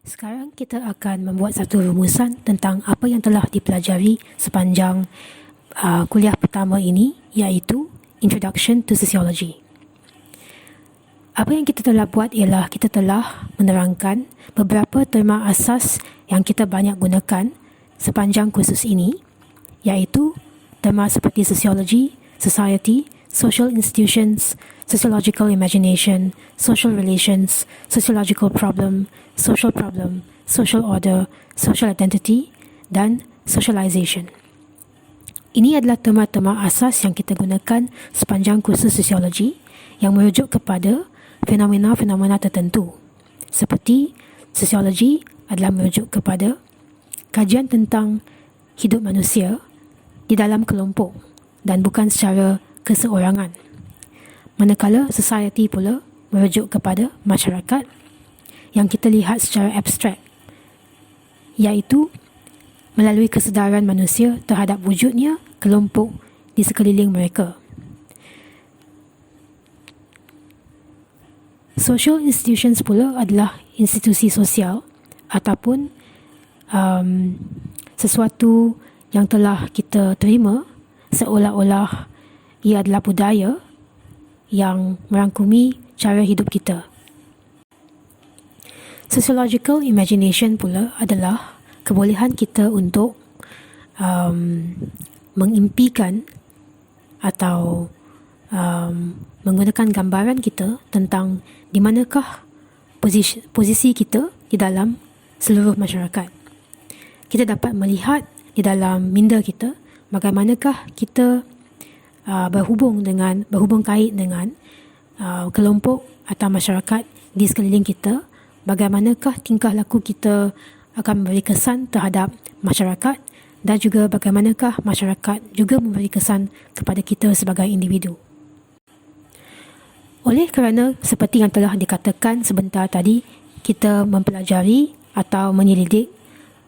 Sekarang kita akan membuat satu rumusan tentang apa yang telah dipelajari sepanjang kuliah pertama ini, iaitu Introduction to Sociology. Apa yang kita telah buat ialah kita telah menerangkan beberapa terma asas yang kita banyak gunakan sepanjang kursus ini, iaitu terma seperti sociology, society, social institutions, sociological imagination, social relations, sociological problem, social order, social identity, dan socialization. Ini adalah terma-terma asas yang kita gunakan sepanjang kursus sosiologi yang merujuk kepada fenomena-fenomena tertentu. Seperti sosiologi adalah merujuk kepada kajian tentang hidup manusia di dalam kelompok dan bukan secara keseorangan. Manakala society pula merujuk kepada masyarakat yang kita lihat secara abstrak, iaitu melalui kesedaran manusia terhadap wujudnya kelompok di sekeliling mereka. Social institutions pula adalah institusi sosial ataupun sesuatu yang telah kita terima seolah-olah ia adalah budaya yang merangkumi cara hidup kita. Sociological imagination pula adalah kebolehan kita untuk mengimpikan atau menggunakan gambaran kita tentang di manakah posisi kita di dalam seluruh masyarakat. Kita dapat melihat di dalam minda kita bagaimanakah kita berhubung kait dengan kelompok atau masyarakat di sekeliling kita, bagaimanakah tingkah laku kita akan memberi kesan terhadap masyarakat dan juga bagaimanakah masyarakat juga memberi kesan kepada kita sebagai individu. Oleh kerana seperti yang telah dikatakan sebentar tadi, kita mempelajari atau menyelidik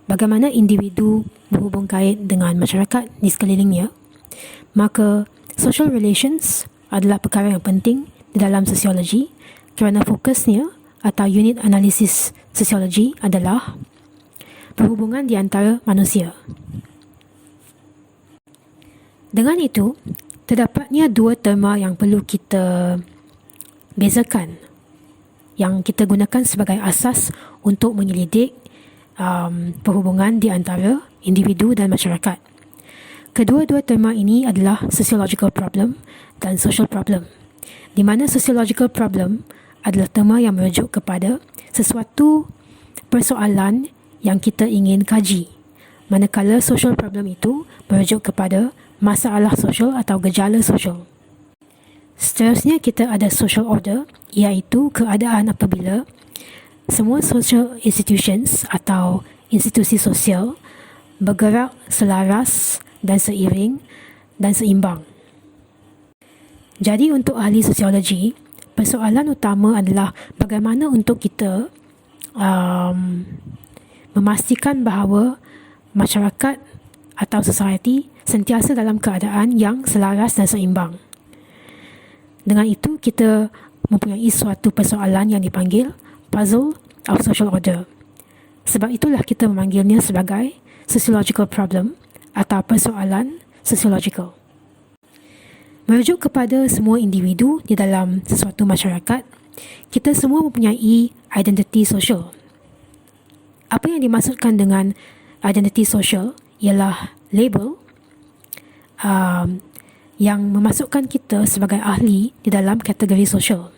bagaimana individu berhubung kait dengan masyarakat di sekelilingnya, maka social relations adalah perkara yang penting di dalam sosiologi kerana fokusnya atau unit analisis sosiologi adalah perhubungan di antara manusia. Dengan itu, terdapatnya dua terma yang perlu kita bezakan, yang kita gunakan sebagai asas untuk menyelidik perhubungan di antara individu dan masyarakat. Kedua-dua terma ini adalah sociological problem dan social problem, di mana sociological problem adalah terma yang merujuk kepada sesuatu persoalan yang kita ingin kaji, manakala social problem itu merujuk kepada masalah sosial atau gejala sosial. Seterusnya kita ada social order, iaitu keadaan apabila semua social institutions atau institusi sosial bergerak selaras dan seiring dan seimbang. Jadi untuk ahli sosiologi, persoalan utama adalah bagaimana untuk kita memastikan bahawa masyarakat atau society sentiasa dalam keadaan yang selaras dan seimbang. Dengan itu, kita mempunyai suatu persoalan yang dipanggil puzzle of social order. Sebab itulah kita memanggilnya sebagai sociological problem atau persoalan sosiologikal. Merujuk kepada semua individu di dalam sesuatu masyarakat, kita semua mempunyai identiti sosial. Apa yang dimaksudkan dengan identiti sosial ialah label yang memasukkan kita sebagai ahli di dalam kategori sosial.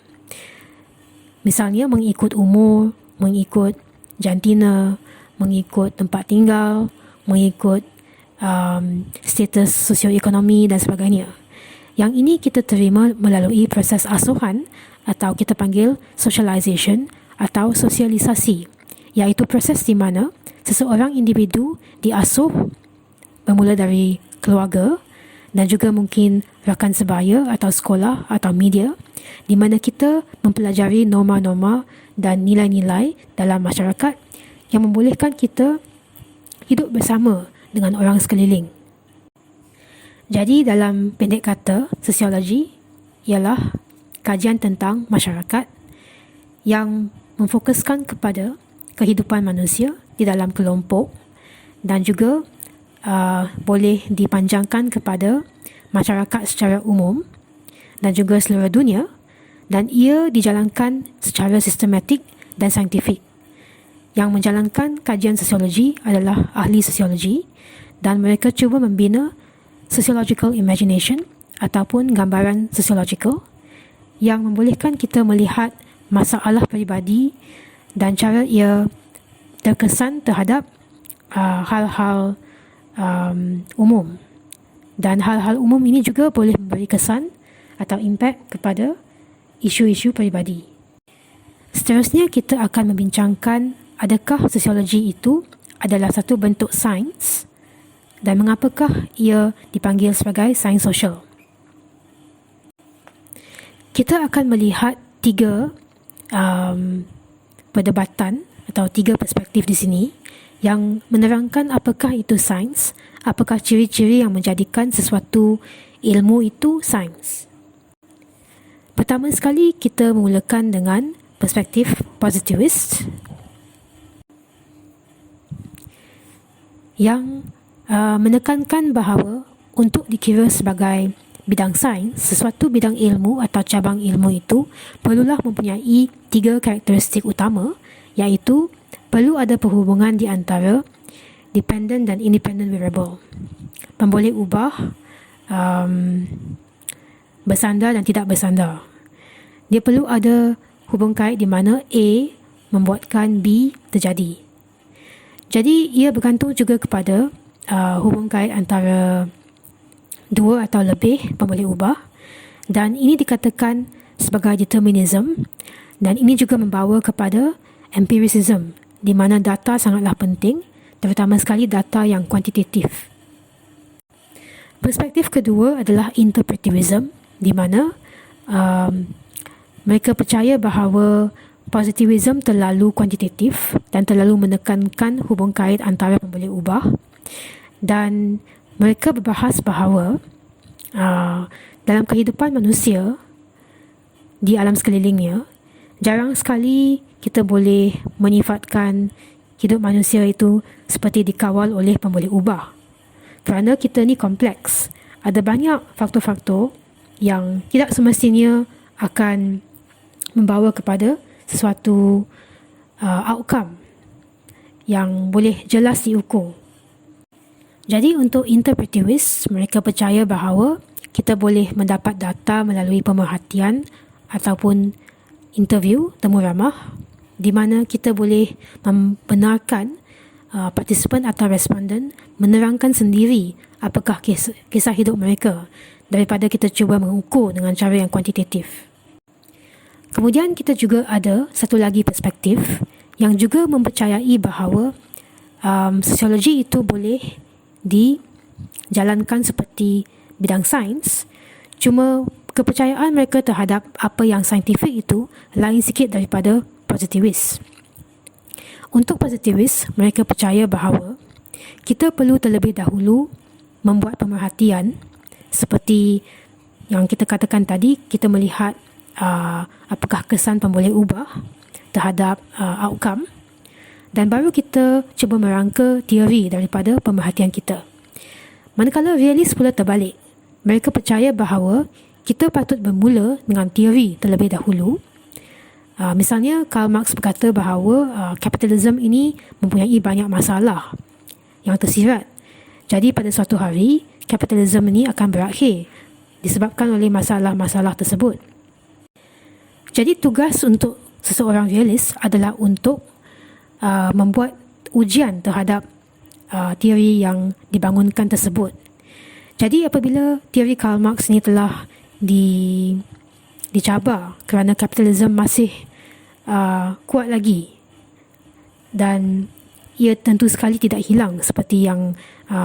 Misalnya mengikut umur, mengikut jantina, mengikut tempat tinggal, mengikut status sosioekonomi dan sebagainya. Yang ini kita terima melalui proses asuhan atau kita panggil socialization atau sosialisasi, iaitu proses di mana seseorang individu diasuh bermula dari keluarga dan juga mungkin rakan sebaya atau sekolah atau media, di mana kita mempelajari norma-norma dan nilai-nilai dalam masyarakat yang membolehkan kita hidup bersama dengan orang sekeliling. Jadi dalam pendek kata, sosiologi ialah kajian tentang masyarakat yang memfokuskan kepada kehidupan manusia di dalam kelompok dan juga boleh dipanjangkan kepada masyarakat secara umum dan juga seluruh dunia, dan ia dijalankan secara sistematik dan saintifik. Yang menjalankan kajian sosiologi adalah ahli sosiologi dan mereka cuba membina sociological imagination ataupun gambaran sosiologikal yang membolehkan kita melihat masalah peribadi dan cara ia terkesan terhadap hal-hal umum. Dan hal-hal umum ini juga boleh memberi kesan atau impak kepada isu-isu peribadi. Seterusnya kita akan membincangkan adakah sosiologi itu adalah satu bentuk sains dan mengapakah ia dipanggil sebagai sains sosial. Kita akan melihat 3 perdebatan atau 3 perspektif di sini yang menerangkan apakah itu sains, apakah ciri-ciri yang menjadikan sesuatu ilmu itu sains. Pertama sekali kita memulakan dengan perspektif positivist yang menekankan bahawa untuk dikira sebagai bidang sains, sesuatu bidang ilmu atau cabang ilmu itu perlulah mempunyai 3 karakteristik utama, iaitu perlu ada perhubungan di antara dependent dan independent variable, pemboleh ubah, bersandar dan tidak bersandar. Dia perlu ada hubung kait di mana A membuatkan B terjadi. Jadi ia bergantung juga kepada hubung kait antara 2 atau lebih pemboleh ubah, dan ini dikatakan sebagai determinism, dan ini juga membawa kepada empiricism di mana data sangatlah penting, terutama sekali data yang kuantitatif. Perspektif kedua adalah interpretivism di mana mereka percaya bahawa positivism terlalu kuantitatif dan terlalu menekankan hubung kait antara pemboleh ubah, dan mereka berbahas bahawa dalam kehidupan manusia di alam sekelilingnya, jarang sekali kita boleh menyifatkan hidup manusia itu seperti dikawal oleh pemboleh ubah. Kerana kita ni kompleks, ada banyak faktor-faktor yang tidak semestinya akan membawa kepada sesuatu outcome yang boleh jelas diukur. Jadi untuk interpretivist, mereka percaya bahawa kita boleh mendapat data melalui pemerhatian ataupun interview, temu ramah, di mana kita boleh membenarkan partisipan atau responden menerangkan sendiri apakah kisah hidup mereka daripada kita cuba mengukur dengan cara yang kuantitatif. Kemudian kita juga ada satu lagi perspektif yang juga mempercayai bahawa sosiologi itu boleh dijalankan seperti bidang sains, cuma kepercayaan mereka terhadap apa yang saintifik itu lain sikit daripada positivis. Untuk positivis, mereka percaya bahawa kita perlu terlebih dahulu membuat pemerhatian seperti yang kita katakan tadi, kita melihat apakah kesan pemboleh ubah terhadap outcome, dan baru kita cuba merangka teori daripada pemerhatian kita. Manakala realis pula terbalik, mereka percaya bahawa kita patut bermula dengan teori terlebih dahulu. Misalnya Karl Marx berkata bahawa kapitalisme ini mempunyai banyak masalah yang tersirat. Jadi pada suatu hari kapitalisme ini akan berakhir disebabkan oleh masalah-masalah tersebut. Jadi tugas untuk seseorang realis adalah untuk membuat ujian terhadap teori yang dibangunkan tersebut. Jadi apabila teori Karl Marx ini telah dicabar kerana kapitalisme masih kuat lagi dan ia tentu sekali tidak hilang seperti yang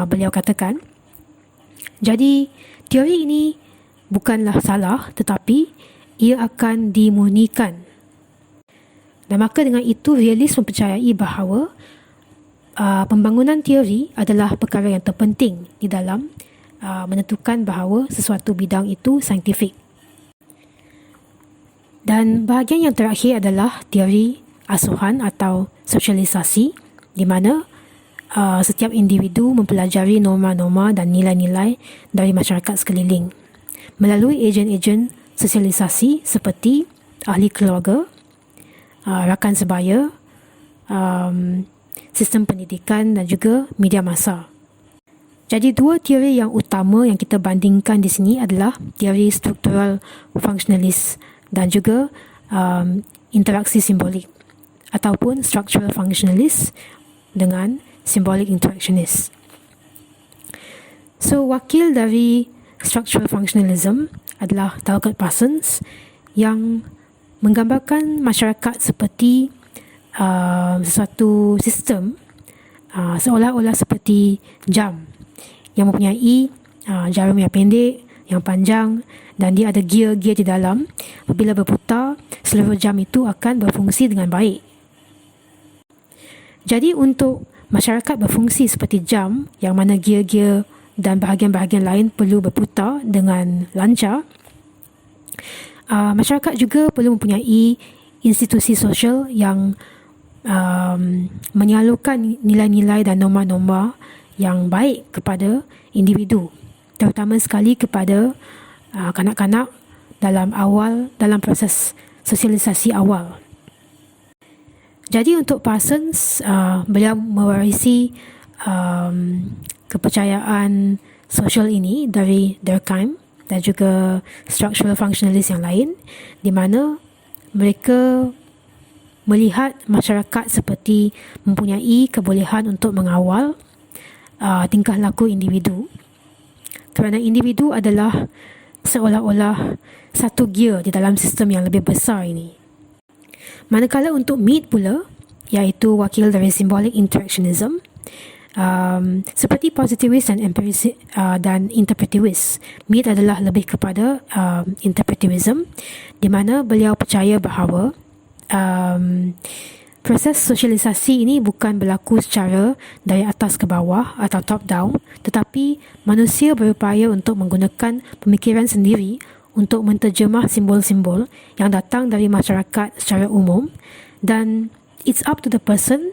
beliau katakan. Jadi teori ini bukanlah salah, tetapi ia akan dimurnikan. Dan maka dengan itu realis mempercayai bahawa pembangunan teori adalah perkara yang terpenting di dalam menentukan bahawa sesuatu bidang itu saintifik. Dan bahagian yang terakhir adalah teori asuhan atau sosialisasi, di mana setiap individu mempelajari norma-norma dan nilai-nilai dari masyarakat sekeliling melalui ejen-ejen sosialisasi seperti ahli keluarga, rakan sebaya, sistem pendidikan dan juga media massa. Jadi dua teori yang utama yang kita bandingkan di sini adalah teori struktural functionalist dan juga interaksi simbolik, ataupun structural functionalist dengan symbolic interactionist. So, wakil dari structural functionalism adalah Talcott Parsons yang menggambarkan masyarakat seperti sesuatu sistem seolah-olah seperti jam yang mempunyai jarum yang pendek, yang panjang, dan dia ada gear-gear di dalam. Apabila berputar, seluruh jam itu akan berfungsi dengan baik. Jadi untuk masyarakat berfungsi seperti jam yang mana gear-gear dan bahagian-bahagian lain perlu berputar dengan lancar, masyarakat juga perlu mempunyai institusi sosial yang menyalurkan nilai-nilai dan norma-norma yang baik kepada individu, terutama sekali kepada kanak-kanak dalam proses sosialisasi awal. Jadi untuk Parsons, beliau mewarisi kepercayaan sosial ini dari Durkheim dan juga structural functionalist yang lain, di mana mereka melihat masyarakat seperti mempunyai kebolehan untuk mengawal tingkah laku individu, kerana individu adalah seolah-olah satu gear di dalam sistem yang lebih besar ini. Manakala untuk Mead pula, iaitu wakil dari symbolic interactionism, seperti positivist dan interpretivist, Mead adalah lebih kepada interpretivism, di mana beliau percaya bahawa proses sosialisasi ini bukan berlaku secara dari atas ke bawah atau top down, tetapi manusia berupaya untuk menggunakan pemikiran sendiri untuk menterjemah simbol-simbol yang datang dari masyarakat secara umum, dan it's up to the person.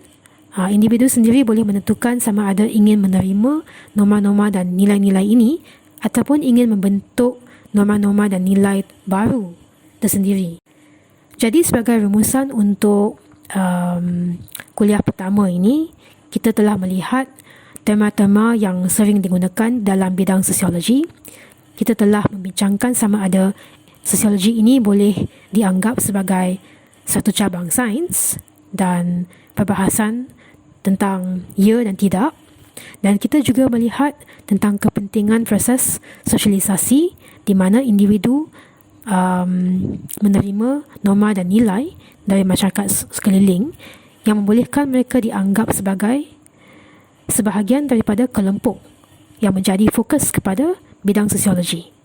Individu sendiri boleh menentukan sama ada ingin menerima norma-norma dan nilai-nilai ini ataupun ingin membentuk norma-norma dan nilai baru tersendiri. Jadi sebagai rumusan untuk kuliah pertama ini, kita telah melihat tema-tema yang sering digunakan dalam bidang sosiologi. Kita telah membincangkan sama ada sosiologi ini boleh dianggap sebagai satu cabang sains dan perbahasan tentang ya dan tidak. Dan kita juga melihat tentang kepentingan proses sosialisasi di mana individu menerima norma dan nilai dari masyarakat sekeliling yang membolehkan mereka dianggap sebagai sebahagian daripada kelompok yang menjadi fokus kepada bidang sosiologi.